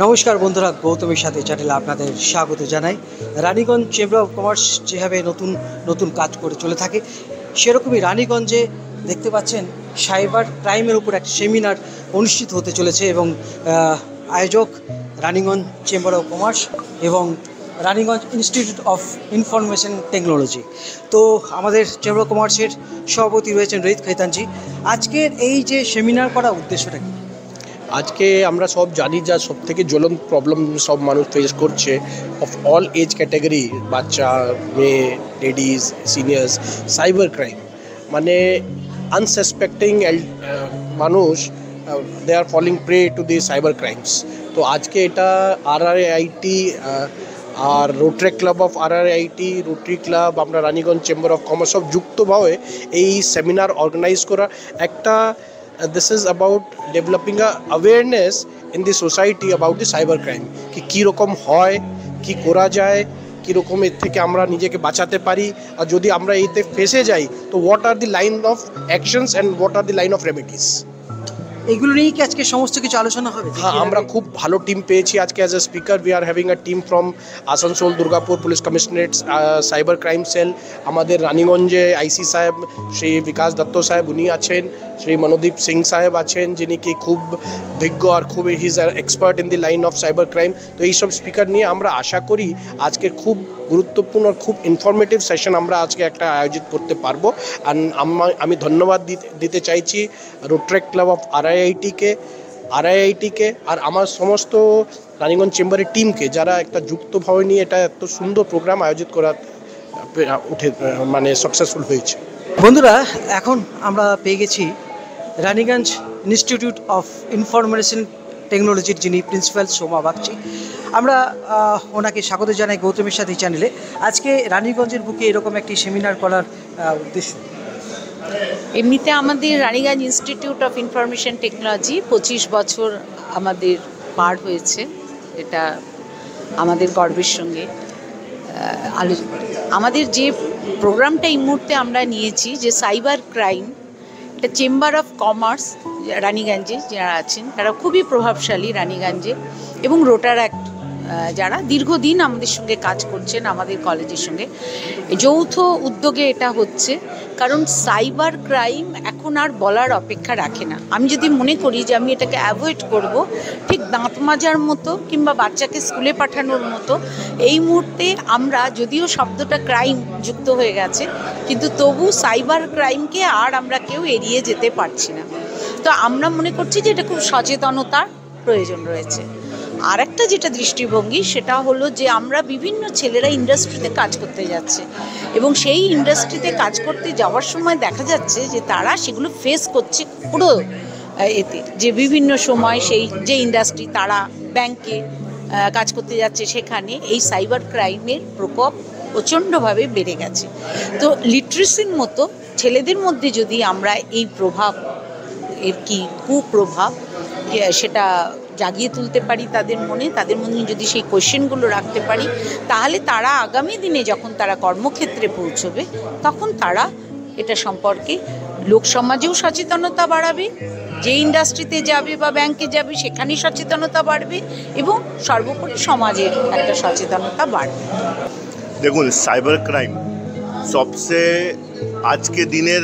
নমস্কার বন্ধুরা, গৌতমের সাথে চ্যানেলে আপনাদের স্বাগত জানাই। রানীগঞ্জ চেম্বার অফ কমার্স যেভাবে নতুন নতুন কাজ করে চলে থাকে, সেরকমই রানীগঞ্জে দেখতে পাচ্ছেন সাইবার ক্রাইমের উপর একটা সেমিনার অনুষ্ঠিত হতে চলেছে এবং আয়োজক রানীগঞ্জ চেম্বার অফ কমার্স এবং Raniganj institute of information technology. তো আমাদের চেম্বার অফ কমার্সের সভাপতি রয়েছেন রোহিত খৈতানজি। আজকের এই যে সেমিনার করার উদ্দেশ্যটা কি? আজকে আমরা সব জানি যা সব থেকে জ্বলন্ত প্রবলেম সব মানুষ ফেস করছে অফ অল এজ ক্যাটাগরি, বাচ্চা, মেয়ে, লেডিজ, সিনিয়র্স, সাইবার ক্রাইম। মানে আনসাসপেক্টিং মানুষ they are falling prey to the cyber crimes. তো আজকে এটা RRIT আর Rotary Club of RRIT, Rotary Club, আমরা রানীগঞ্জ চেম্বার অফ কমার্স সব যুক্তভাবে এই সেমিনার অর্গানাইজ করা একটা this is about developing a awareness in the society about the cyber crime কি কীরকম হয়, কি করা যায়, কীরকম এর থেকে আমরা নিজেকে বাঁচাতে পারি, আর যদি আমরা এতে ফেসে যাই তো what are the line of actions and what are the line of remedies. এগুলো নিয়েই কি আজকে সমস্ত কিছু আলোচনা হবে? হ্যাঁ, আমরা খুব ভালো টিম পেয়েছি আজকে। As a speaker we are having a team from Asansol, Durgapur police commissionerate cyber crime sell, আমাদের রানীগঞ্জে আইসি সাহেব শ্রী বিকাশ দত্ত সাহেব উনি আছেন, শ্রী মনোদীপ সিং সাহেব আছেন যিনি কি খুব বিজ্ঞ আর খুব he is expert in the line of cyber crime. তো এইসব স্পিকার নিয়ে আমরা আশা করি আজকের খুব গুরুত্বপূর্ণ আর খুব ইনফরমেটিভ সেশন আমরা আজকে একটা আয়োজিত করতে পারবো। আর আমি ধন্যবাদ দিতে চাইছি রোটারি ক্লাব অফ RIT-কে আর আমার সমস্ত রানীগঞ্জ চেম্বারের টিমকে, যারা একটা যুক্তভাবে নিয়ে এটা এত সুন্দর প্রোগ্রাম আয়োজিত করা সাকসেসফুল হয়েছে। বন্ধুরা, এখন আমরা পেয়ে গেছি রানীগঞ্জ ইনস্টিটিউট অফ ইনফরমেশন টেকনোলজির যিনি প্রিন্সিপাল সোমা বাগচি। আমরা ওনাকে স্বাগত জানাই গৌতমের সাথে চ্যানেলে। আজকে রানীগঞ্জের বুকে এরকম একটি সেমিনার করার উদ্দেশ্য? এমনিতে আমাদের Raniganj institute of information technology 25 বছর আমাদের পার হয়েছে, এটা আমাদের গর্বের সঙ্গে আমাদের যে প্রোগ্রামটা এই মুহূর্তে আমরা নিয়েছি যে সাইবার ক্রাইম, এটা চেম্বার অফ কমার্স রানীগঞ্জে যারা আছেন তারা খুবই প্রভাবশালী রানীগঞ্জে, এবং রোটারাক্ট যারা দীর্ঘদিন আমাদের সঙ্গে কাজ করছেন আমাদের কলেজের সঙ্গে, যৌথ উদ্যোগে এটা হচ্ছে। কারণ সাইবার ক্রাইম এখন আর বলার অপেক্ষা রাখে না। আমি যদি মনে করি যে আমি এটাকে অ্যাভয়েড করব, ঠিক দাঁত মাজার মতো কিংবা বাচ্চাকে স্কুলে পাঠানোর মতো, এই মুহূর্তে আমরা যদিও শব্দটা ক্রাইম যুক্ত হয়ে গেছে, কিন্তু তবু সাইবার ক্রাইমকে আর আমরা কেউ এড়িয়ে যেতে পারছি না। তো আমরা মনে করছি যে এটা খুব সচেতনতার প্রয়োজন রয়েছে। আর একটা যেটা দৃষ্টিভঙ্গি সেটা হলো যে আমরা বিভিন্ন ছেলেরা ইন্ডাস্ট্রিতে কাজ করতে যাচ্ছে, এবং সেই ইন্ডাস্ট্রিতে কাজ করতে যাওয়ার সময় দেখা যাচ্ছে যে তারা সেগুলো ফেস করছে পুরো এতে, যে বিভিন্ন সময় সেই যে ইন্ডাস্ট্রি, তারা ব্যাংকে কাজ করতে যাচ্ছে, সেখানে এই সাইবার ক্রাইমের প্রকোপ প্রচণ্ডভাবে বেড়ে গেছে। তো লিটারেসির মতো ছেলেদের মধ্যে যদি আমরা এই প্রভাব, এর কি কুপ্রভাব, সেটা জাগিয়ে তুলতে পারি তাদের মনে যদি সেই কোয়েশ্চেনগুলো রাখতে পারি, তাহলে তারা আগামী দিনে যখন তারা কর্মক্ষেত্রে পৌঁছবে তখন তারা এটা সম্পর্কে লোক সমাজেও সচেতনতা বাড়াবে, যে ইন্ডাস্ট্রিতে যাবে বা ব্যাংকে যাবে সেখানে সচেতনতা বাড়বে, এবং সর্বোপরি সমাজের একটা সচেতনতা বাড়বে। দেখুন, সাইবার ক্রাইম সবচেয়ে আজকে দিনের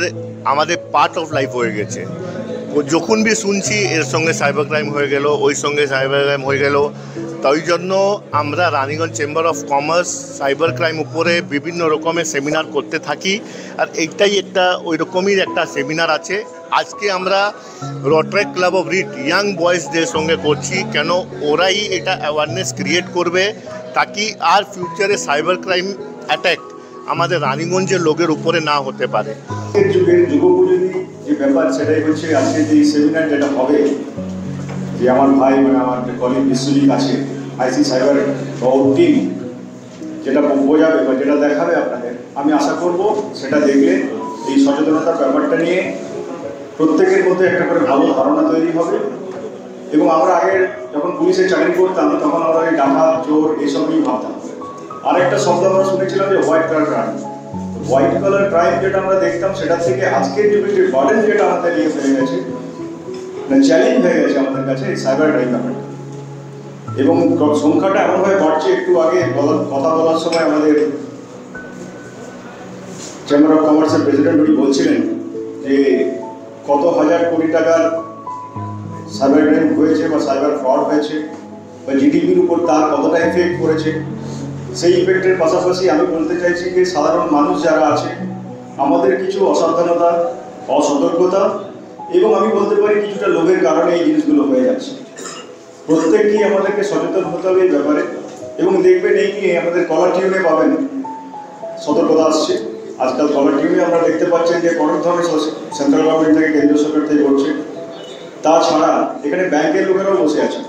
আমাদের পার্ট অফ লাইফ হয়ে গেছে। যখন বি শুনছি এর সঙ্গে সাইবার ক্রাইম হয়ে গেল, ওই সঙ্গে সাইবার ক্রাইম হয়ে গেল, তাই জন্য আমরা Raniganj chamber of commerce cyber crime উপরে বিভিন্ন রকমের সেমিনার করতে থাকি। আর এইটাই একটা ওই রকমই একটা সেমিনার আছে। আজকে আমরা Rotary Club of RIT young বয়েজদের সঙ্গে করছি, কেন ওরাই এটা অ্যাওয়ারনেস ক্রিয়েট করবে তাকি আর ফিউচারে সাইবার ক্রাইম অ্যাট্যাক আমাদের রানীগঞ্জের লোকের উপরে না হতে পারে। যুগের যুগোপযোগী যে ব্যাপার সেটাই হচ্ছে আজকে যে সেমিনার যেটা হবে, যে আমার ভাই আমার কলিগ বিশ্বজিৎ আছে আইসি সাইবার টিম যেটা বোঝাবে বা যেটা দেখাবে আপনাদের, আমি আশা করব সেটা দেখলে এই সচেতনতার ব্যাপারটা নিয়ে প্রত্যেকের মধ্যে একটা করে ভালো ধারণা তৈরি হবে। এবং আমরা আগে যখন পুলিশের চাকরি করতাম তখন আমরা এই ডাকাত, চোর এসবই ভাবতাম। আরেকটা শব্দ আমরা শুনেছিলাম যে white colour crime. White colour crime যেটা আমরা দেখতাম সেটা থেকে আজকের যুগে যে বার্ডেন যেটা আমাদের নিয়ে হয়ে গেছে, চ্যালেঞ্জ হয়ে গেছে আমাদের কাছে এই সাইবার ক্রাইম ব্যাপারটা। এবং সংখ্যাটা এমনভাবে বাড়ছে, একটু আগে কথা বলার সময় আমাদের চেম্বার অফ কমার্সের প্রেসিডেন্ট উনি বলছিলেন যে কত হাজার কোটি টাকার সাইবার ক্রাইম হয়েছে বা সাইবার ফ্রড হয়েছে বা জিডিপির উপর তার কতটা এফেক্ট করেছে। সেই ইফেক্টের পাশাপাশি আমি বলতে চাইছি যে সাধারণ মানুষ যারা আছে আমাদের কিছু অসাবধানতা, অসতর্কতা এবং আমি বলতে পারি কিছুটা লোভের কারণে এই জিনিসগুলো হয়ে যাচ্ছে। প্রত্যেককেই আমাদেরকে সচেতন হতে হবে এই ব্যাপারে। এবং দেখবেন এই নিয়ে আমাদের কলার টিউনে পাবেন সতর্কতা আসছে। আজকাল কলার টিউনে আমরা দেখতে পাচ্ছেন যে অনেক ধরনের সেন্ট্রাল গভর্নমেন্ট থেকে, কেন্দ্রীয় সরকার থেকে করছে। তাছাড়া এখানে ব্যাংকের লোকেরাও বসে আছে।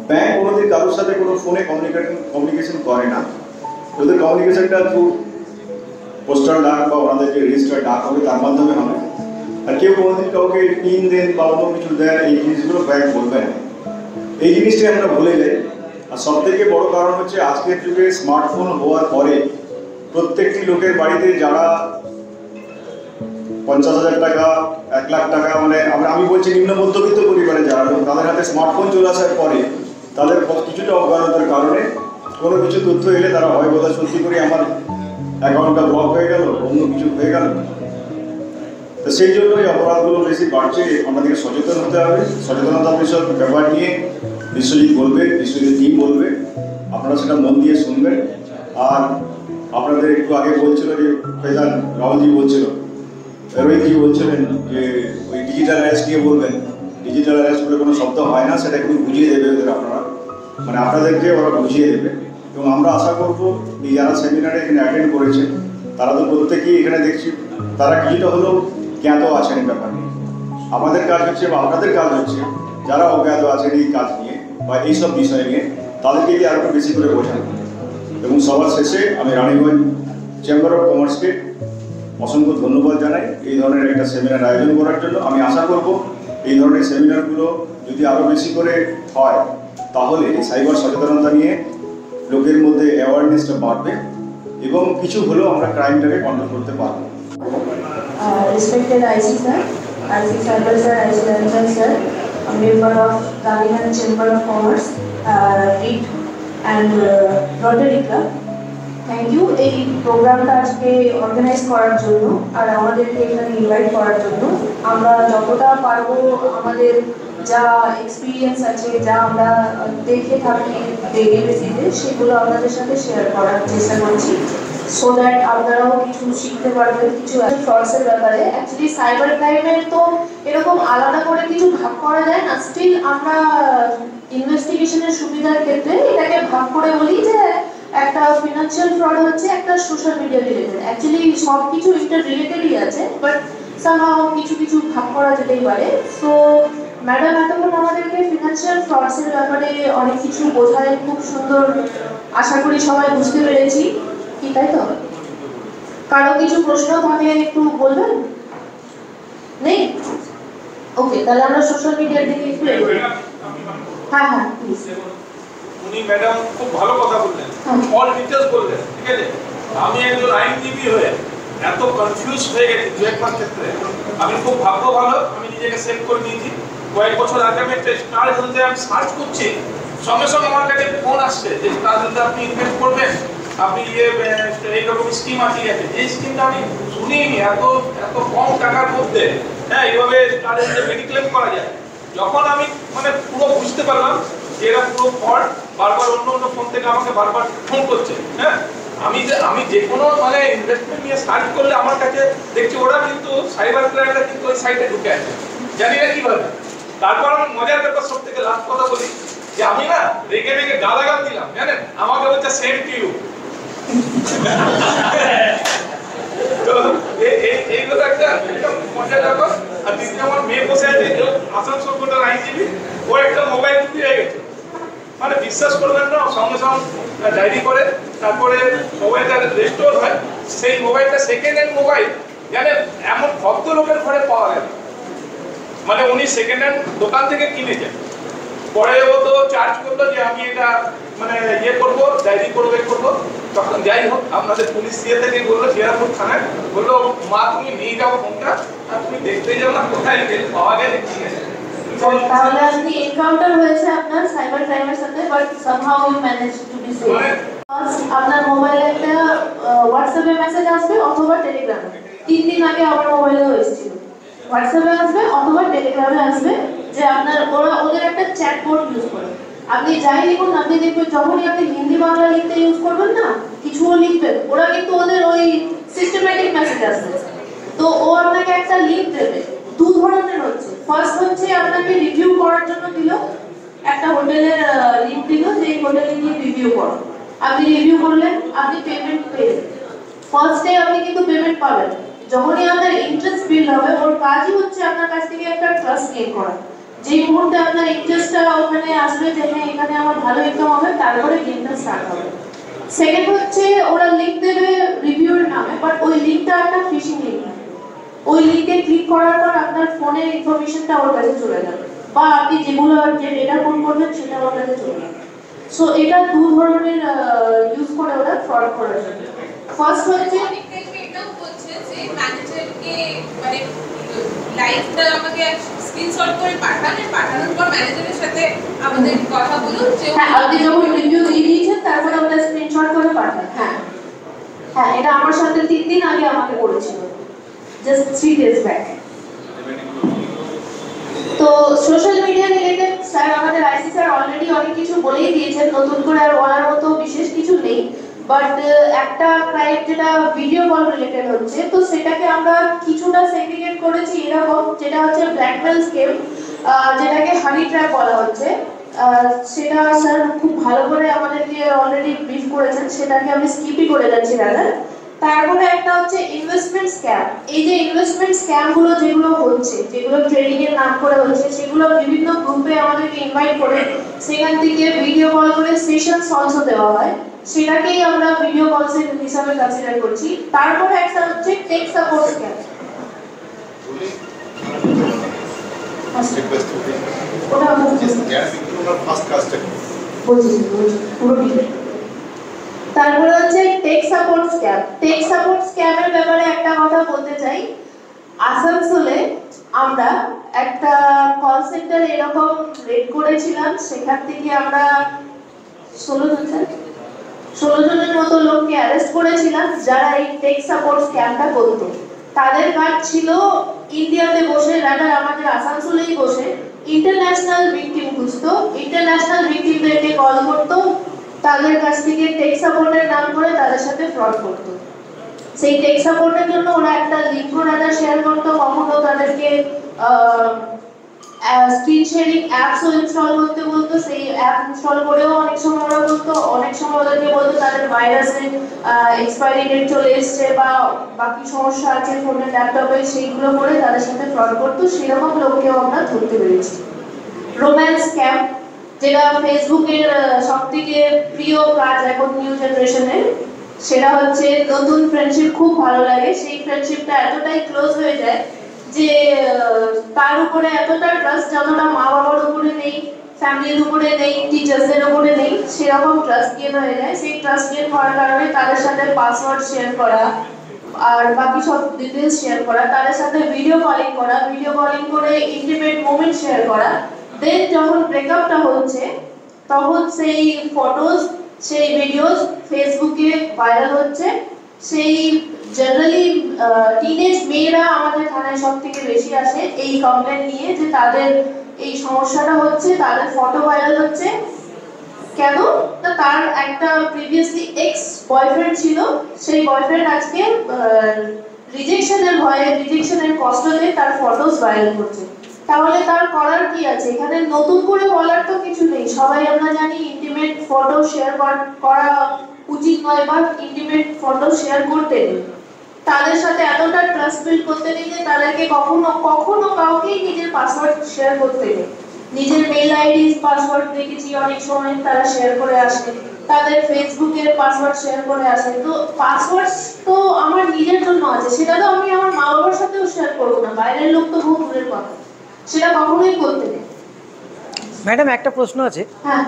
ব্যাংক কোনোদিন কারোর সাথে কোনো ফোনে কমিউনিকেশন করে না। ওদের কমিউনিকেশনটা থ্রু পোস্টাল ডাক বা ওনাদের যে রেজিস্টার ডাক হবে তার মাধ্যমে হবে। আর কেউ কোনোদিন কাউকে পিন দেন বা অন্য কিছু দেন, এই জিনিসগুলো ব্যাংক বলবে না। এই জিনিসটাই আমরা ভুলে যাই। আর সব থেকে বড় কারণ হচ্ছে আজকের যুগে স্মার্টফোন হওয়ার পরে প্রত্যেকটি লোকের বাড়িতে যারা 50,000 টাকা, 1 লাখ টাকা, মানে আমি বলছি নিম্ন মধ্যবিত্ত পরিবারে যারা লোক, তাদের হাতে স্মার্টফোন চলে আসার পরে তাদের কিছুটা অজ্ঞানতার কারণে কোনো কিছু তথ্য এলে তারা হয় বোধহয় সত্যি করে আমার অ্যাকাউন্টটা ব্লক হয়ে গেল, অন্য কিছু হয়ে গেল। তো সেই জন্যই অপরাধগুলো বেশি বাড়ছে। আমাদেরকে সচেতন হতে হবে। সচেতনতা বিষয়ক ব্যাপার নিয়ে বিশ্বজিৎ বলবে, বিশ্বজিৎ টিম বলবে, আপনারা সেটা মন দিয়ে শুনবেন। আর আপনাদের একটু আগে বলছিল যে ফেজান রাহুলজি বলছিল, রোহিতজি বলছিলেন যে ওই ডিজিটাল অ্যারেস্ট নিয়ে বলবেন। ডিজিটাল অ্যারেস্ট বলে কোনো শব্দ হয় না, সেটা একটু বুঝিয়ে দেবে ওদের আপনারা, মানে আপনাদেরকে ওরা বুঝিয়ে দেবে। এবং আমরা আশা করবো এই যারা সেমিনারে এখানে অ্যাটেন্ড করেছেন তারা তো প্রত্যেকেই এখানে দেখছি তারা কিছুটা হলেও জ্ঞাত আছেন এই ব্যাপার নিয়ে। আমাদের কাজ হচ্ছে বা আপনাদের কাজ হচ্ছে যারা অজ্ঞাত আছেন এই কাজ নিয়ে বা এইসব বিষয় নিয়ে তাদেরকে আরও একটু বেশি করে বোঝানো। এবং সবার শেষে আমি রানীগঞ্জ চেম্বার অফ কমার্সকে অসংখ্য ধন্যবাদ জানাই এই ধরনের একটা সেমিনার আয়োজন করার জন্য। আমি আশা করব এই ধরনের সেমিনারগুলো যদি আরও বেশি করে হয় তাহলে এই সাইবার সচেতনতা নিয়ে লোকের মধ্যে অ্যাওয়ারনেসটা বাড়বে এবং কিছু হলেও আমরা ক্রাইমটাকে কন্ট্রোল করতে পারবো। Respected IC sir, IC Cyber sir, IC Ranjan sir, a member of Raniganj Chamber of Commerce, REIT and Rotary Club. Thank you এই প্রোগ্রামটা আজকে অর্গানাইজ করার জন্য আর আমাদেরকে এখানে ইনভাইট করার জন্য। আমরা যতটা পারবো আমাদের যা এক্সপিরিয়েন্স আছে, যা আমরা দেখে থাকি ডেইলি বেসিসে, সেগুলো আপনাদের সাথে শেয়ার করার চেষ্টা করছি, সো দ্যাট আপনারাও কিছু শিখতে পারবেন কিছু ফ্রডসের ব্যাপারে। অ্যাকচুয়ালি সাইবার ক্রাইমের তো এরকম আলাদা করে কিছু ভাগ করা যায় না। স্টিল আমরা ইনভেস্টিগেশনের সুবিধার ক্ষেত্রে এটাকে ভাগ করে বলি যে একটা ফিনান্সিয়াল ফ্রড হচ্ছে, একটা সোশ্যাল মিডিয়া রিলেটেড। অ্যাকচুয়ালি সব কিছু ইন্টার রিলেটেডই আছে, বাট সামহাও কিছু কিছু ভাগ করা যেতেই পারে। সো ম্যাডাম এতক্ষণ আমাদেরকে ফিনান্সিয়াল ফ্রডসের ব্যাপারে অনেক কিছু বোঝায়, খুব সুন্দর। আশা করি সবাই বুঝতে পেরেছি, কি তাই তো? কারো কিছু প্রশ্ন থাকে একটু বলবেন? নেই? ওকে, তাহলে আমরা সোশ্যাল মিডিয়ার দিকে একটু এগোই। হ্যাঁ হ্যাঁ প্লিজ। উনি ম্যাডাম খুব ভালো কথা বললেন, অল ডিটেলস বললেন, ঠিক আছে? আমি একজন আইনজীবী হয়ে এত কনফিউজ হয়ে গেছি দু একবার ক্ষেত্রে। আমি খুব ভাগ্য ভালো, আমি নিজেকে সেভ করে নিয়েছি। কয়েক বছর আগে আমি একটা স্টার হেলথে আমি সার্চ করছি, সঙ্গে সঙ্গে আমার কাছে ফোন আসছে যে স্টার হেলথে আপনি ইনভেস্ট করবেন, আপনি এইরকম স্কিম আছে। এই স্কিমটা আমি শুনিনি, এত এত কম টাকার মধ্যে হ্যাঁ এইভাবে স্টার হেলথে মেডিক্লেম করা যায়। যখন আমি মানে পুরো বুঝতে পারলাম যে এরা পুরো ফ্রড, বারবার অন্য অন্য ফোন থেকে আমাকে বারবার ফোন করছে। হ্যাঁ আমি যে কোনো মানে ইনভেস্টমেন্ট নিয়ে সার্চ করলে আমার কাছে দেখছি ওরা কিন্তু সাইবার ক্রাইমটা কিন্তু ওই সাইটে ঢুকে আছে, জানি না কিভাবে। তারপর আমি মজার ব্যাপার সব থেকে লাস্ট কথা বলি যে আমি না রেগে রেগে গালাগাল দিলাম, জানেন? আমাকে বলছে সেম টু ইউ। তো এইগুলো একটা মজার ব্যাপার। আর দ্বিতীয় আমার মেয়ে বসে আছে, আসানসোল কোটার আইনজীবী, ও একটা মোবাইল চুরি হয়ে গেছে। মানে বিশ্বাস করবেন না, সঙ্গে সঙ্গে ডায়েরি করে তারপরে মোবাইলটা রেস্টোর হয়। সেই মোবাইলটা সেকেন্ড হ্যান্ড মোবাইল, জানেন? এমন ভদ্রলোকের ঘরে পাওয়া গেল, মানে উনি সেকেন্ড হ্যান্ড দোকান থেকে কিনেছেন। পরে ও তো চার্জ করলো যে আমি এটা মানে ইয়ে করবো, ডায়েরি করবো। তখন যাই হোক আপনাদের পুলিশ থেকে বললো, জিয়ারপুর থানায় বললো, মা তুমি নিয়ে যাও ফোনটা, আর তুমি দেখতে যাও না কোথায় পাওয়া গেলে ঠিক আছে। তাহলে আপনি এনকাউন্টার হয়েছে আপনার সাইবার ক্রাইমের সাথে, but somehow you manage to be safe. আপনার মোবাইলে একটা হোয়াটসঅ্যাপে মেসেজ আসবে অথবা টেলিগ্রামে। 3 দিন আগে আমার মোবাইলেও এসেছিল, হোয়াটসঅ্যাপে আসবে অথবা টেলিগ্রামে আসবে যে আপনার ওদের একটা চ্যাট বোর্ড ইউজ করে আপনি যাই লিখুন, আপনি দেখবেন যখনই আপনি হিন্দি বাংলা লিখতে ইউজ করবেন না, কিছুও লিখবেন, ওরা কিন্তু ওদের ওই সিস্টেম্যাটিক মেসেজ আসবে। তো ও আপনাকে একটা লিংক দেবে, 2 ধরনের হচ্ছে। ফার্স্ট হচ্ছে আপনাকে রিভিউ করার জন্য দিল, একটা হোটেলের লিংক দিল যে এই হোটেলে গিয়ে রিভিউ করো। আপনি রিভিউ করলেন, আপনি পেমেন্ট পেলেন। ফার্স্টে আপনি কিন্তু পেমেন্ট পাবেন, যখনই আপনার ইন্টারেস্ট বিল্ড হবে ওর কাজই হচ্ছে আপনার কাছ থেকে একটা ট্রাস্ট গেইন করা। যেই মুহূর্তে আপনার ইন্টারেস্টটা ওখানে আসবে যে হ্যাঁ এখানে আমার ভালো ইনকাম হবে, তারপরে গেমটা স্টার্ট হবে। সেকেন্ড হচ্ছে ওরা লিংক দেবে রিভিউর নামে, বাট ওই লিংকটা একটা ফিশিং লিংক। ওই লিংকে ক্লিক করার পর আপনার ফোনের ইনফরমেশনটা ওর কাছে চলে যাবে, বা আপনি যেগুলো যে ডেটা ফোন করবেন সেটা ওর কাছে চলে যাবে। সো এটা 2 ধরনের ইউজ করে ওরা ফ্রড করার জন্য। ফার্স্ট হচ্ছে এটাও বলছে যে ম্যানেজারকে মানে লাইভটা আমাকে স্ক্রিনশট করে পাঠানোর পর ম্যানেজারের সাথে আমাদের কথা বলুন যে হ্যাঁ আপনি যখন রিভিউ দিয়ে দিয়েছেন তারপর আমরা স্ক্রিনশট করে পাঠান। হ্যাঁ হ্যাঁ, এটা আমার সাথে 3 দিন আগে আমাকে করেছিল, জাস্ট 3 days ব্যাক। তো সোশ্যাল মিডিয়া রিলেটেড স্যার আমাদের আইসি স্যার অলরেডি অনেক কিছু বলেই দিয়েছেন, নতুন করে আর বলার মতো বিশেষ কিছু নেই। বাট একটা ক্রাইম যেটা ভিডিও কল রিলেটেড হচ্ছে, তো সেটাকে আমরা কিছুটা সেগ্রিগেট করেছি এরকম, যেটা হচ্ছে ব্ল্যাকমেল স্কেম, যেটাকে হানি ট্র্যাপ বলা হচ্ছে। সেটা স্যার খুব ভালো করে আমাদেরকে অলরেডি ব্রিফ করেছেন, সেটাকে আমি স্কিপই করে যাচ্ছি দাদা। তারপরে একটা হচ্ছে ইনভেস্টমেন্ট স্ক্যাম। এই যে ইনভেস্টমেন্ট স্ক্যাম গুলো যেগুলো হচ্ছে, যেগুলো ট্রেডিং এর নাম করে হচ্ছে, সেগুলো বিভিন্ন গ্রুপে আমাদেরকে ইনভাইট করে সেখান থেকে ভিডিও কল করে সেশনস অলসো দেওয়া হয়, সেটাকেই আমরা ভিডিও কল হিসাবে কনসিডার করছি। তারপরে একটা হচ্ছে টেক সাপোর্ট স্ক্যাম। তারপরে হচ্ছে take support scam. Take support স্ক্যামের ব্যাপারে একটা কথা বলতে চাই। আসানসোলে আমরা একটা কল সেন্টার এরকম রেড করেছিলাম, সেখান থেকে আমরা 16 জনের মতো লোককে অ্যারেস্ট করেছিলাম যারা এই টেক সাপোর্ট স্ক্যামটা করতো। তাদের কাজ ছিল ইন্ডিয়াতে বসে, রাদার আমাদের আসানসোলেই বসে ইন্টারন্যাশনাল ভিকটিম খুঁজতো, ইন্টারন্যাশনাল ভিকটিমদেরকে কল করতো, তাদের কাছ থেকে টেক সাপোর্টের নাম করে তাদের সাথে ফ্রড করতো। সেই টেক সাপোর্টের জন্য ওরা একটা লিঙ্ক রাদার শেয়ার করতো, কখনো তাদেরকে স্ক্রিন শেয়ারিং অ্যাপসও ইনস্টল করতে বলতো, সেই অ্যাপ ইনস্টল করেও অনেক সময় ওরা বলতো, অনেক সময় ওদেরকে বলতো তাদের ভাইরাসের এক্সপায়ারি ডেট চলে এসছে বা বাকি সমস্যা আছে ফোনের ল্যাপটপে, সেইগুলো করে তাদের সাথে ফ্রড করতো। সেরকম লোককেও আমরা ধরতে পেরেছি। রোম্যান্স স্ক্যাম, যেটা ফেসবুকের সবথেকে প্রিয় কাজ এখন নিউ জেনারেশনের, সেটা হচ্ছে নতুন ফ্রেন্ডশিপ খুব ভালো লাগে, সেই ফ্রেন্ডশিপটা এতটাই ক্লোজ হয়ে যায় যে তার উপরে এতটা ট্রাস্ট যতটা মা বাবার উপরে নেই, ফ্যামিলির উপরে নেই, টিচার্সদের উপরে নেই, সেরকম ট্রাস্ট গেইন হয়ে যায়। সেই ট্রাস্ট গেইন হওয়ার কারণে তাদের সাথে পাসওয়ার্ড শেয়ার করা আর বাকি সব ডিটেলস শেয়ার করা, তাদের সাথে ভিডিও কলিং করা, ভিডিও কলিং করে ইন্টিমেট মোমেন্ট শেয়ার করা। দেন যখন ব্রেকআপটা হচ্ছে তখন সেই ফটোজ, সেই ভিডিওস ফেসবুকে ভাইরাল হচ্ছে। সেই জেনারেলি টিনেজ মেয়েরা আমাদের থানায় সব থেকে বেশি আসে এই কমপ্লেন নিয়ে যে তাদের এই সমস্যাটা হচ্ছে, তাদের ফটো ভাইরাল হচ্ছে। কেন না, তার একটা প্রিভিয়াসলি এক্স বয়ফ্রেন্ড ছিল, সেই বয়ফ্রেন্ড আজকে রিজেকশনের ভয়ে, রিজেকশনের কষ্টতে তার ফটোস ভাইরাল করছে। তাহলে তার করার কি আছে এখানে? নতুন করে বলার তো কিছু নেই, সবাই আমরা জানি ইন্টিমেট ফটো শেয়ার করা উচিত নয় বা ইন্টিমেট ফটো শেয়ার করতে নেই। তাদের সাথে এতটা ট্রাস্ট বিল্ড করতে নেই যে তাদেরকে কখনো কাউকেই নিজের পাসওয়ার্ড শেয়ার করতে নেই। নিজের মেল আইডি পাসওয়ার্ড দেখেছি অনেক সময় তারা শেয়ার করে আসে, তাদের ফেসবুকের পাসওয়ার্ড শেয়ার করে আসে। তো পাসওয়ার্ড তো আমার নিজের জন্য আছে, সেটা তো আমি আমার মা বাবার সাথেও শেয়ার করবো না, বাইরের লোক তো বহু দূরের কথা, সেটা কখনোই করতে নেই। ম্যাডাম একটা প্রশ্ন আছে। হ্যাঁ,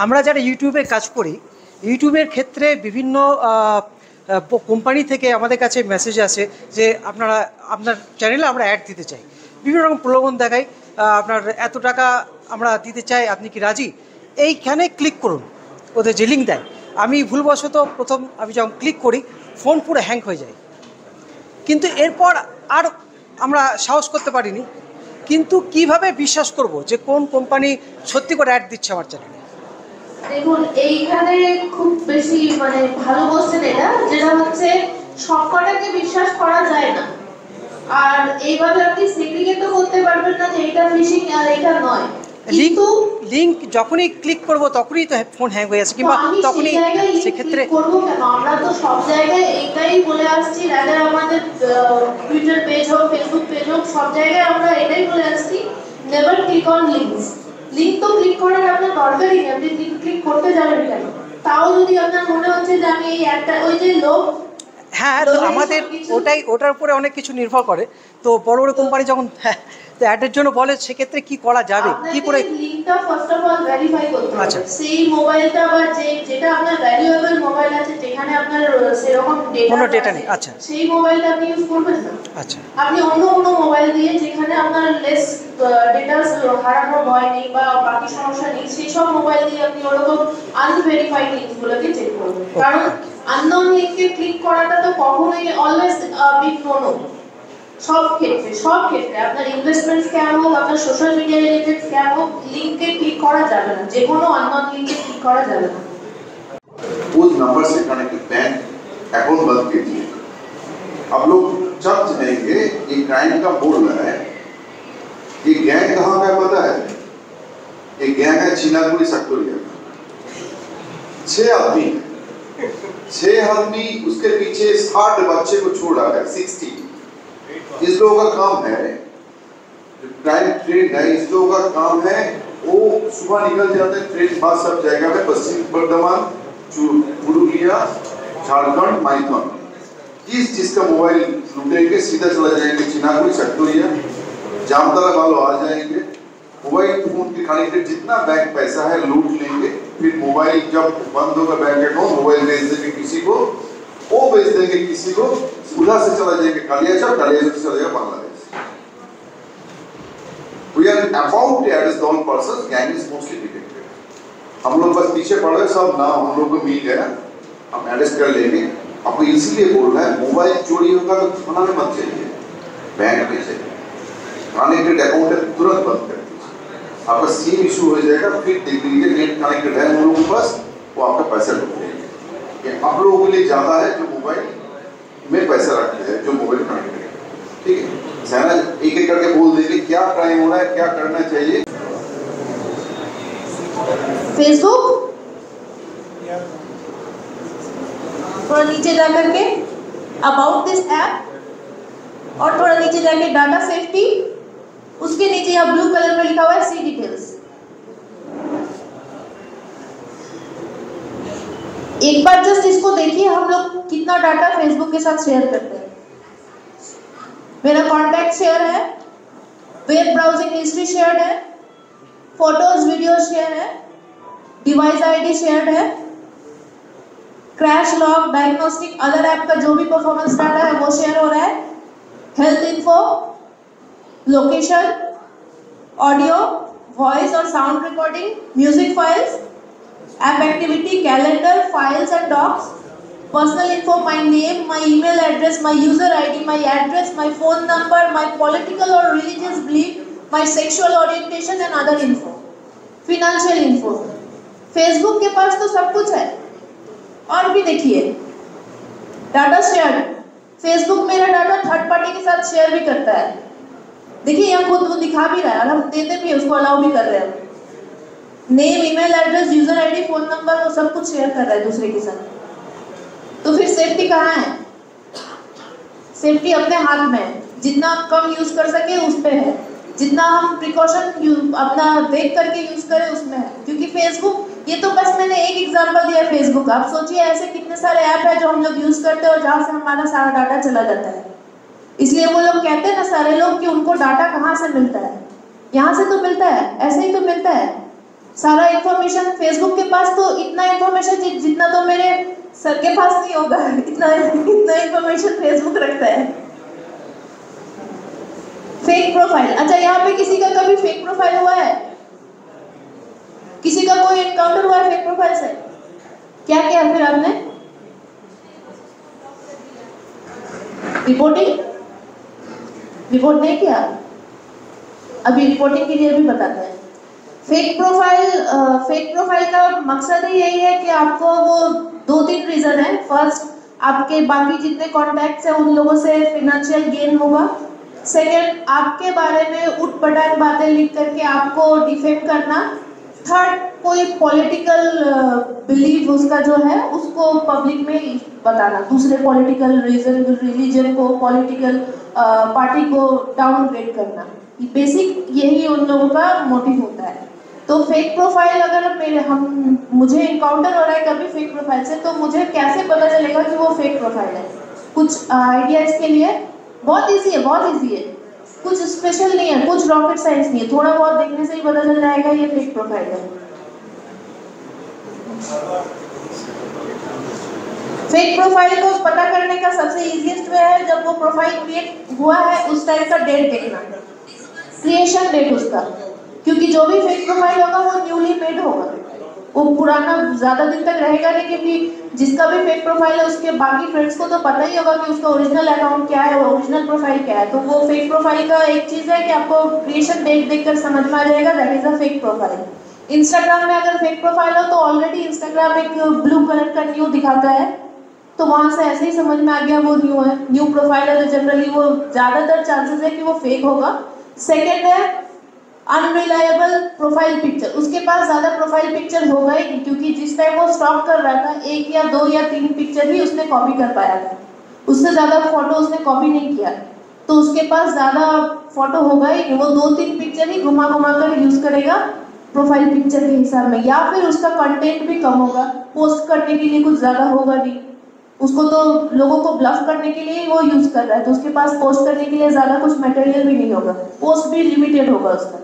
আমরা যারা ইউটিউবে কাজ করি, ইউটিউবের ক্ষেত্রে বিভিন্ন কোম্পানি থেকে আমাদের কাছে মেসেজ আসে যে আপনার চ্যানেলে আমরা অ্যাড দিতে চাই, বিভিন্ন রকম প্রলোভন দেখায় আপনার এত টাকা আমরা দিতে চাই, আপনি কি রাজি? এইখানে ক্লিক করুন, ওদের যে লিঙ্ক দেয়। আমি ভুলবশত প্রথম আমি যখন ক্লিক করি ফোন পুরো হ্যাং হয়ে যায়, কিন্তু এরপর আর আমরা সাহস করতে পারিনি। কিন্তু কিভাবে বিশ্বাস করব যে কোন কোম্পানি সত্যি করে অ্যাড দিচ্ছে আমার চ্যানেলে? দেখুন, এইখানে খুব বেশি মানে ভালো বলছেন এটা, যেটা হচ্ছে সবকটাকে বিশ্বাস করা যায় না। আর এইভাবে আপনি সিগ্নিফিকেন্ট তো করতে পারবেন না যে এটা ফিশিং আর এটা নয়। কিন্তু লিঙ্ক যখনই ক্লিক করব তখনই তো ফোন হ্যাং হয়ে যাচ্ছে, কিংবা তখনই সেক্ষেত্রে করবো কেন? আমরা তো সব জায়গায় এটাই বলে আসছি, রাদার আমাদের টুইটার পেজ হোক, ফেসবুক পেজ হোক, সব জায়গায় আমরা এটাই বলে আসছি, never click on links. Link তো ক্লিক করার আপনার দরকারই নেই, আপনি লিঙ্ক ক্লিক করতে যাবেন কেন? তাও যদি আপনার মনে হচ্ছে যে আমি এই একটা ওই যে লোক, হ্যাঁ, তো আমাদের ওটার উপরে অনেক কিছু নির্ভর করে। তো বড় বড় কোম্পানি যখন তো অ্যাডের জন্য বলে, সেক্ষেত্রে কি করা যাবে, কি করে? লিংকটা ফার্স্ট অফ অল ভেরিফাই করতে হবে। আচ্ছা। সেই মোবাইলটা বা যেটা আপনার ভ্যালুয়েবল মোবাইল আছে, যেখানে আপনার সেরকম কোনো ডেটা নেই, আচ্ছা, সেই মোবাইলটা আপনি ইউজ করবেন না। আচ্ছা, আপনি অন্য মোবাইল দিয়ে যেখানে আপনার লেস ডেটা হারানোর ভয় নেই বা বাকি সমস্যা নেই, সেই সব মোবাইল দিয়ে আপনি ওরকম আনভেরিফাইড লিঙ্কগুলোকে চেক করবেন। কারণ আননোন লিঙ্কে ক্লিক করাটা তো কখনোই অলওয়েজ বিগ নো। সব ক্ষেত্রে আপনার ইনভেস্টমেন্ট স্ক্যাম হোক, আপনার সোশ্যাল মিডিয়া রিলেটেড স্ক্যাম হোক, লিংকে ক্লিক করা যাবে না, যে কোনো আননোন লিংকে ক্লিক করা যাবে না। उस नंबर से कनेक्टेड बैंक अकाउंट बंद कीजिए। अब लोग जब जाएंगे, ये क्राइम का बोल रहा है, ये गैंग कहाँ का पता है? ये गैंग है चीनापुरी सेक्टोरिया का। 6 आदमी उसके पीछे 60 बच्चे को छोड़ रहा है, 60। इस लोगों का काम है, क्राइम ट्रेन है, इस लोगों का काम है, वो सुबह निकल जाते हैं ट्रेन बाद सब जगह में, पश्चिम बर्धमान, पुरुलिया, झारखंड, माइथन, जिसका मोबाइल लूटेंगे सीधा चला जाएंगे चिनाकुरी सेक्टोरिया, जामताड़ा वालों आ जाएंगे, मोबाइल फोन के कनेक्टेड जितना बैंक पैसा है लूट लेंगे। फिर मोबाइल जब बंद होगा बैंक अकाउंट, मोबाइल भेज देंगे किसी को, वो भेज देंगे किसी को, उधर से चला जाएंगे कालियाचक, कालियाचक से चला जाएगा Bangladesh. We are about to arrest all persons, gang is mostly detected. हम लोग बस पीछे पड़ रहे, सब नाम हम लोग को मिल गया, हम अरेस्ट कर लेंगे। आपको इसीलिए बोल रहा है, मोबाइल चोरी होगा तो थाना में मत जाइए, बैंक में जाइए, कनेक्टेड अकाउंट है तुरंत बंद कर दीजिए। आपका सिम इशू हो जाएगा, फिर देख लीजिए नेट कनेक्टेड है उन लोगों के पास, वो आपका पैसा लूट लेंगे। ये आप लोगों के लिए ज्यादा है जो मोबाइल में पैसा रखते हैं, जो मोबाइल कनेक्टेड है, ठीक है? सहना एक एक करके बोल देंगे क्या क्राइम हो रहा है, क्या करना चाहिए। फेसबुक थोड़ा नीचे जा करके अबाउट दिस ऐप, और थोड़ा नीचे जाके डाटा सेफ्टी, उसके नीचे यहाँ ब्लू कलर में लिखा हुआ है सी डिटेल्स। एक बार जस्ट इसको देखिए, हम लोग कितना डाटा फेसबुक के साथ शेयर करते हैं। मेरा कॉन्टैक्ट शेयर है, वेब ब्राउजिंग हिस्ट्री शेयर है, फोटोज वीडियो शेयर है, डिवाइस आईडी शेयर है, crash log, diagnostic, other app का जो भी परफॉर्मेंस डाटा है वो शेयर हो रहा है, health info, location, audio, voice और sound recording, music files, app activity, calendar, files and docs, personal info, my name, my email address, my user ID, my address, my phone number, my political or religious belief, my sexual orientation and other info, financial info। Facebook के पास तो सब कुछ है। और भी देखिए, data share, Facebook मेरा data third party के साथ शेयर भी करता है। देखिए यहाँ खुद वो दिखा भी रहा है और हम देते भी, उसको अलाउ भी कर रहे हैं। Name, email address, user ID, phone number, वो सब कुछ शेयर कर रहा है दूसरे के साथ। तो फिर सेफ्टी कहाँ है? सेफ्टी अपने हाथ में है, जितना आप कम यूज कर सके उस पे है, जितना हम प्रिकॉशन अपना देख करके यूज करें उसमें है। क्योंकि फेसबुक, ये तो बस मैंने एक एग्जांपल दिया फेसबुक, आप सोचिए ऐसे कितने सारे ऐप है जो हम लोग यूज करते हैं और जहाँ से हमारा सारा डाटा चला जाता है। इसलिए वो लोग कहते हैं ना सारे लोग कि उनको डाटा कहाँ से मिलता है, यहाँ से तो मिलता है, ऐसे ही तो मिलता है सारा इन्फॉर्मेशन। फेसबुक के पास तो इतना इन्फॉर्मेशन जितना तो मेरे सर के पास नहीं होगा, इतना इन्फॉर्मेशन फेसबुक रखता है। फेक प्रोफाइल, अच्छा यहाँ पे किसी का कभी फेक प्रोफाइल हुआ है? किसी का कोई एनकाउंटर हुआ है फेक प्रोफाइल से? क्या किया फिर आपने? रिपोर्ट नहीं किया? अभी रिपोर्टिंग के लिए भी बताते हैं। फेक प्रोफाइल का मकसद ही यही है कि आपको वो 2-3 रीजन है। फर्स्ट, आपके बाकी जितने कॉन्टैक्ट्स हैं उन लोगों से फिनेंशियल गेन होगा। सेकंड, आपके बारे में उठपटांग बातें लिख करके आपको डिफेम करना। थर्ड, कोई पॉलिटिकल बिलीव उसका जो है उसको पब्लिक में बताना, दूसरे पॉलिटिकल रिलीजन को, पॉलिटिकल पार्टी को डाउनग्रेड करना। बेसिक यही उन लोगों का मोटिव होता है। तो फेक प्रोफाइल अगर मुझे इनकाउंटर हो रहा है कभी फेक प्रोफाइल से, तो मुझे कैसे पता चलेगा कि वो फेक प्रोफाइल है? कुछ आइडिया इसके लिए? बहुत इजी है, कुछ स्पेशल नहीं है, कुछ रॉकेट साइंस नहीं है, थोड़ा बहुत देखने से ही पता चल जाएगा ये फेक प्रोफाइल है। फेक प्रोफाइल को पता करने का सबसे इजीएस्ट वे है, जब वो प्रोफाइल क्रिएट हुआ है उस टाइम का डेट देखना, क्रिएशन डेट उसका, क्योंकि जो भी फेक प्रोफाइल होगा वो न्यूली मेड होगा, वो पुराना ज्यादा दिन तक रहेगा नहीं, क्योंकि जिसका भी फेक प्रोफाइल है उसके बाकी फ्रेंड्स को तो पता ही होगा कि उसका ओरिजिनल अकाउंट क्या है, ओरिजिनल प्रोफाइल क्या है। तो वो फेक प्रोफाइल का एक चीज है कि आपको क्रिएशन डेट देखकर समझ में आ जाएगा that is a fake profile. Instagram में अगर फेक प्रोफाइल हो तो ऑलरेडी इंस्टाग्राम एक ब्लू कलर का न्यू दिखाता है, तो वहां से ऐसे ही समझ में आ गया वो न्यू है, न्यू प्रोफाइल है, तो जनरली वो ज्यादातर चांसेस है कि वो फेक होगा। सेकेंड है अनरिलायबल प्रोफाइल पिक्चर, उसके पास ज्यादा प्रोफाइल पिक्चर होगा ही नहीं, क्योंकि जिस टाइम वो स्टॉक कर रहा था 1 या 2 या 3 पिक्चर ही उसने कॉपी कर पाया था, उससे ज्यादा फोटो उसने कॉपी नहीं किया, तो उसके पास ज्यादा फोटो होगा ही नहीं, वो 2-3 पिक्चर ही घुमा कर यूज करेगा प्रोफाइल पिक्चर के हिसाब में, या फिर उसका कंटेंट भी कम होगा, पोस्ट करने के लिए कुछ ज्यादा होगा नहीं, उसको तो लोगों को ब्लफ करने के लिए वो यूज कर रहा है, तो उसके पास पोस्ट करने के लिए ज्यादा कुछ मटेरियल भी नहीं होगा, पोस्ट भी लिमिटेड होगा उसका।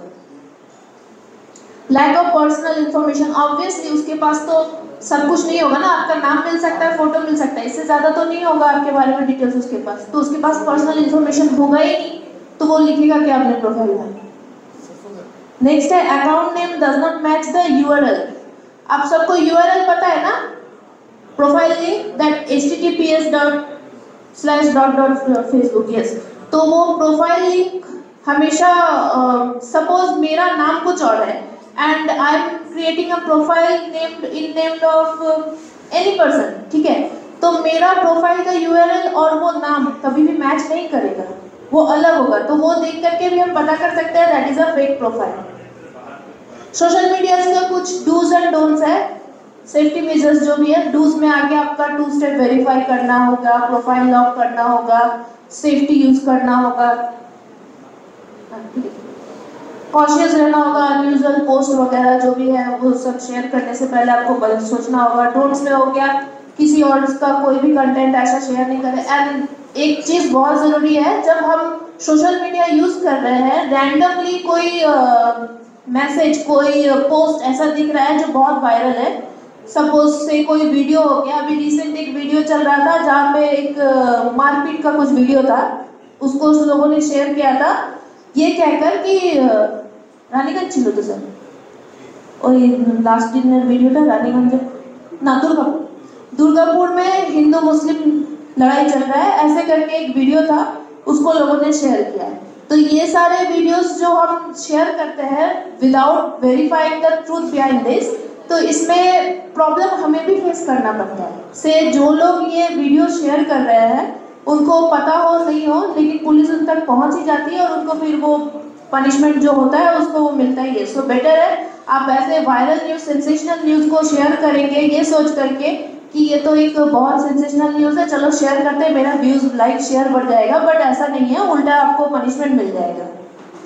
Lack of personal information, obviously उसके पास तो सब कुछ नहीं होगा ना, आपका नाम मिल सकता है, फोटो मिल सकता है, इससे ज्यादा तो नहीं होगा आपके बारे में डिटेल्स उसके पास, तो उसके पास पर्सनल इंफॉर्मेशन होगा ही नहीं, तो वो लिखेगा क्या अपने प्रोफाइल में। नेक्स्ट है account name does not match the URL. आप सबको यूआरएल पता है ना, profile link that https://facebook, yes. तो वो प्रोफाइल लिंक हमेशा सपोज मेरा नाम कुछ और है and I am creating a profile named of any person, ठीक है, तो मेरा प्रोफाइल का यूआरएल और वो नाम कभी भी मैच नहीं करेगा, वो अलग होगा, तो वो देख करके भी हम पता कर सकते हैं that is a fake profile. Social media का कुछ डूज एंड डोंट्स है, सेफ्टी मेजर्स जो भी है, डूज में आगे आपका 2 स्टेप वेरीफाई करना होगा, प्रोफाइल लॉक करना होगा, सेफ्टी यूज करना होगा, कॉशियस रहना होगा, अनयूजुअल पोस्ट वगैरह जो भी है वो सब शेयर करने से पहले आपको सोचना होगा। डोंट्स में हो गया किसी और का कोई भी कंटेंट ऐसा शेयर नहीं करें। एंड एक चीज बहुत जरूरी है, जब हम सोशल मीडिया यूज कर रहे हैं, रैंडमली कोई मैसेज, कोई पोस्ट ऐसा दिख रहा है जो बहुत वायरल है, सपोज से कोई वीडियो हो गया, अभी रिसेंट एक वीडियो चल रहा था जहाँ पे एक मारपीट का कुछ वीडियो था, उसको उस लोगों ने शेयर किया था ये कहकर कि रानीगंज छिलो तो सर ওই लास्ट डिनर वीडियो था रानीगंज ना दुर्गापुर में हिंदू मुस्लिम लड़ाई चल रहा है ऐसे करके एक वीडियो था, उसको लोगों ने शेयर किया है। तो ये सारे वीडियोस जो हम शेयर करते हैं without verifying the truth behind this, तो इसमें प्रॉब्लम हमें भी फेस करना पड़ता है। से जो लोग ये वीडियो शेयर कर रहे हैं उनको पता हो नहीं हो, लेकिन पुलिस उन तक पहुंच ही जाती है और उनको फिर वो पनिशमेंट जो होता है उसको वो मिलता ही है। सो बेटर है आप ऐसे वायरल न्यूज, सेंसेशनल न्यूज को शेयर करेंगे ये सोच करके कि ये तो एक बहुत सेंसेशनल न्यूज है, चलो शेयर करते हैं, मेरा व्यूज, लाइक, शेयर बढ़ जाएगा, बट ऐसा नहीं है, उल्टा आपको पनिशमेंट मिल जाएगा।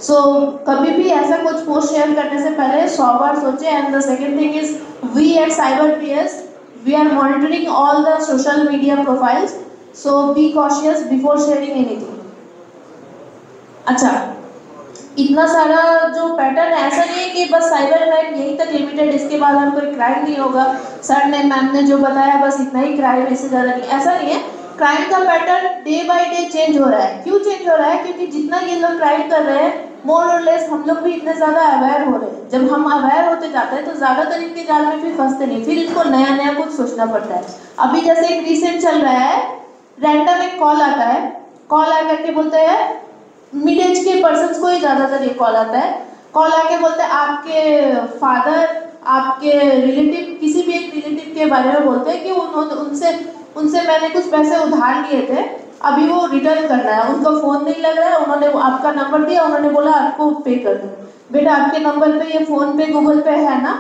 सो कभी भी ऐसा कुछ पोस्ट शेयर करने से पहले 100 बार सोचें। And the second thing is we at cyber PS we are monitoring all the social media profiles, so be cautious before sharing anything. अच्छा, इतना सारा जो पैटर्न है, ऐसा नहीं है कि बस साइबर क्राइम यहीं तक लिमिटेड, इसके बाद हम कोई क्राइम नहीं होगा, सर ने, मैम ने जो बताया बस इतना ही क्राइम, इससे ज़्यादा नहीं, ऐसा नहीं है। क्राइम का pattern day by day change हो रहा है। क्यों चेंज हो रहा है? क्योंकि जितना ये लोग क्राइम कर रहे हैं, मोर और लेस हम लोग भी इतने ज्यादा अवेयर हो रहे हैं। जब हम अवेयर होते जाते हैं तो ज्यादातर इनके जाल में फिर फंसते नहीं, फिर इनको नया नया कुछ सोचना पड़ता है। अभी जैसे एक रिसेंट चल रहा है, रैंडम एक कॉल आता है, कॉल आकर के बोलते हैं, मिड एज के पर्सन को ही ज्यादातर ये कॉल आता है, कॉल आके बोलते हैं आपके फादर, आपके रिलेटिव, किसी भी एक रिलेटिव के बारे में बोलते हैं कि उनसे मैंने कुछ पैसे उधार लिए थे, अभी वो रिटर्न करना है, उनका फोन नहीं लग रहा है, उन्होंने आपका नंबर दिया, उन्होंने बोला आपको पे कर दो। बेटा आपके नंबर पे ये फोन पे गूगल पे है ना?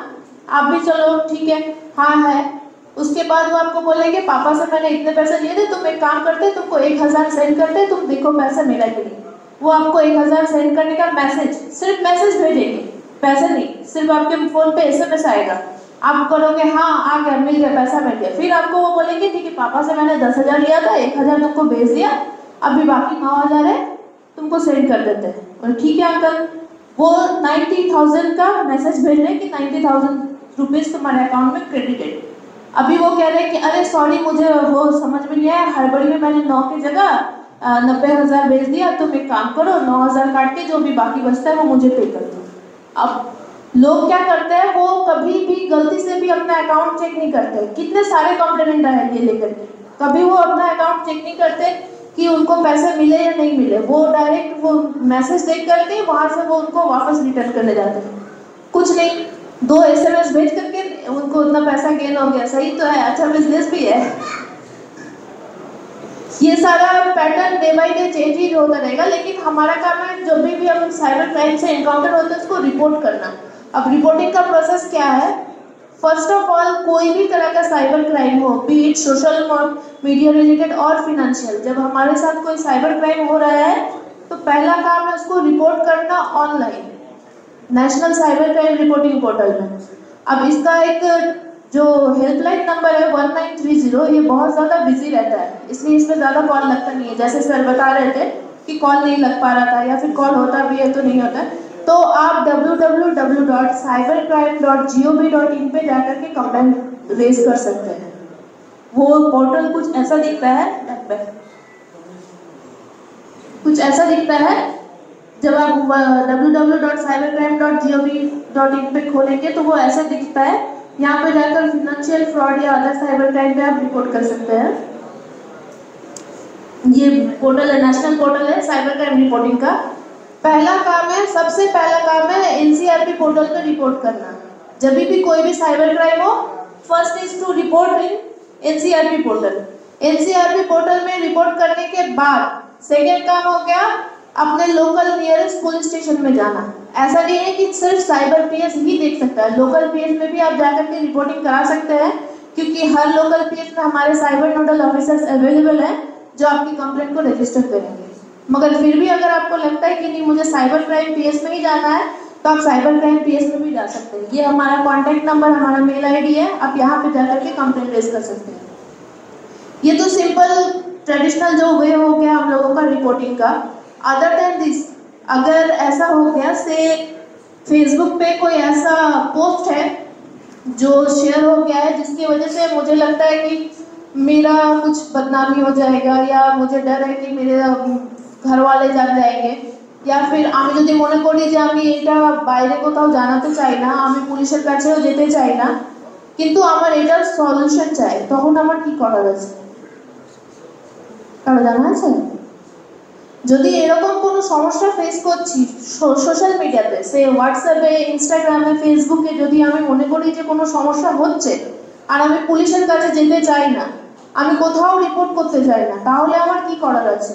आप भी चलो ठीक है, हाँ है। उसके बाद वो आपको बोलेंगे पापा से मैंने इतने पैसे लिए थे, तुम एक काम करते, तुमको 1000 सेंड करते, तुम देखो पैसा मिला कि नहीं। वो आपको 1000 सेंड करने का मैसेज, सिर्फ मैसेज भेजेंगे, पैसे नहीं, सिर्फ आपके फोन पे SMS आएगा, आप करोगे हाँ आ गया, मिल गया, पैसा मिल गया। फिर आपको वो बोलेंगे ठीक है पापा से मैंने 10,000 लिया था, 1000 तुमको भेज दिया, अभी बाकी 9,000 है, तुमको सेंड कर देते हैं। और ठीक है अंकल, वो 90,000 का मैसेज भेज रहे हैं कि 90,000 रुपीज तुम्हारे अकाउंट में क्रेडिटेड। अभी वो कह रहे हैं कि अरे सॉरी मुझे वो समझ में नहीं आया, हड़बड़ी में मैंने 9 की जगह 90,000 भेज दिया, तुम एक काम करो 9,000 काट के जो भी बाकी बचता है वो मुझे पे कर दो। अब लोग क्या करते हैं, वो कभी भी गलती से भी अपना अकाउंट चेक नहीं करते। कितने सारे कंप्लेंट आए ये लेकर के, कभी वो अपना अकाउंट चेक नहीं करते कि उनको पैसे मिले या नहीं मिले, वो डायरेक्ट वो मैसेज देख करके वहां से वो उनको वापस रिटर्न करने जाते हैं। कुछ नहीं, 2 SMS भेज करके उनको उतना पैसा गेन हो गया, सही तो है, अच्छा बिजनेस भी है। ये सारा pattern day by day change ही होता रहेगा, लेकिन हमारा काम है जब भी हम साइबर क्राइम से एनकाउंटर होते हैं उसको रिपोर्ट करना। अब रिपोर्टिंग का प्रोसेस क्या है? फर्स्ट ऑफ ऑल, कोई भी तरह का साइबर क्राइम हो, B it social media related और फिनेंशियल, जब हमारे साथ कोई साइबर क्राइम हो रहा है तो पहला काम है उसको रिपोर्ट करना online, national cyber crime reporting portal में। अब इसका एक जो हेल्पलाइन नंबर है 1930, ये बहुत ज़्यादा बिजी रहता है, इसलिए इसमें ज़्यादा कॉल लगता नहीं है। जैसे सर बता रहे थे कि कॉल नहीं लग पा रहा था या फिर कॉल होता भी है तो नहीं होता, तो आप www.cybercrime.gov.in पे जाकर के कंप्लेंट रेज कर सकते हैं। वो पोर्टल कुछ ऐसा दिखता है, कुछ ऐसा दिखता है जब आप www.cybercrime.gov.in पे खोलेंगे तो वो ऐसा दिखता है। यहाँ पे जाकर फिनेंशियल फ्रॉड या अदर साइबर क्राइम पे आप रिपोर्ट कर सकते हैं। ये पोर्टल है, नेशनल पोर्टल है साइबर क्राइम रिपोर्टिंग का। पहला काम है, सबसे पहला काम है NCRP पोर्टल पे रिपोर्ट करना। जब भी कोई भी साइबर क्राइम हो, first is to report in NCRP portal. NCRP portal में रिपोर्ट करने के बाद सेकेंड काम हो गया अपने लोकल नियरेस्ट पुलिस स्टेशन में जाना। ऐसा नहीं है कि सिर्फ साइबर PS ही देख सकता है, लोकल PS में भी आप जाकर के रिपोर्टिंग करा सकते हैं, क्योंकि हर लोकल PS में हमारे साइबर नोडल ऑफिसर्स अवेलेबल हैं जो आपकी कंप्लेंट को रजिस्टर करेंगे। मगर फिर भी अगर आपको लगता है कि नहीं मुझे साइबर क्राइम PS में ही जाना है, तो आप साइबर क्राइम PS में भी जा सकते हैं। ये हमारा कॉन्टैक्ट नंबर, हमारा मेल ID है, आप यहाँ पे जाकर के कंप्लेंट रेज कर सकते हैं। ये तो सिंपल ट्रेडिशनल जो वे हो गया हम लोगों का रिपोर्टिंग का। अदर देन दिस, अगर ऐसा हो गया से फेसबुक पे कोई ऐसा पोस्ट है जो शेयर हो गया है जिसकी वजह से मुझे लगता है कि मेरा कुछ बदनामी हो जाएगा, या मुझे डर है कि मेरे घर वाले जान जाएंगे, या फिर আমি যদি মনে করি যে আমি এটা বাইরে কোথাও জানাতে চাই না, আমি পুলিশের কাছেও যেতে চাই না, কিন্তু আমার এটার সলিউশন চাই, তখন আমার কি করার আছে? কারো জানা আছে? যদি এরকম কোনো সমস্যা ফেস করছি সোশ্যাল মিডিয়াতে, সে হোয়াটসঅ্যাপে, ইনস্টাগ্রামে, ফেসবুকে, যদি আমি মনে করি যে কোনো সমস্যা হচ্ছে আর আমি পুলিশের কাছে যেতে চাই না, আমি কোথাও রিপোর্ট করতে চাই না, তাহলে আমার কি করার আছে?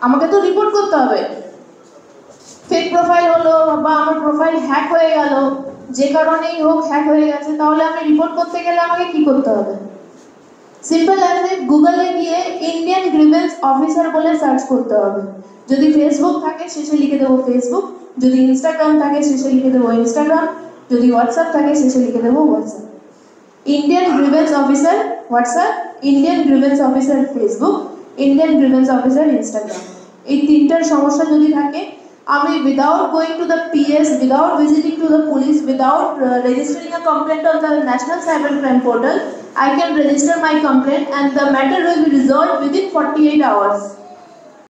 আমাকে তো রিপোর্ট করতে হবে। ফেক প্রোফাইল হলো বা আমার প্রোফাইল হ্যাক হয়ে গেল, যে কারণেই হোক হ্যাক হয়ে গেছে, তাহলে আমি রিপোর্ট করতে গেলে আমাকে কি করতে হবে? সিম্পল অ্যাজ গুগলে গিয়ে ইন্ডিয়ান গ্রিভেন্স অফিসার বলে সার্চ করতে হবে। যদি ফেসবুক থাকে শেষে লিখে দেবো ফেসবুক, যদি ইনস্টাগ্রাম থাকে শেষে লিখে দেবো ইনস্টাগ্রাম, যদি হোয়াটসঅ্যাপ থাকে শেষে লিখে দেবো WhatsApp. Indian grievance officer WhatsApp, Indian grievance officer Facebook, Indian grievance officer Instagram, এই তিনটার সমস্যা যদি থাকে without going to the PS, without visiting to the police, without registering a complaint on the National Cybercrime Portal, I can register my complaint and the matter will be resolved within 48 hours.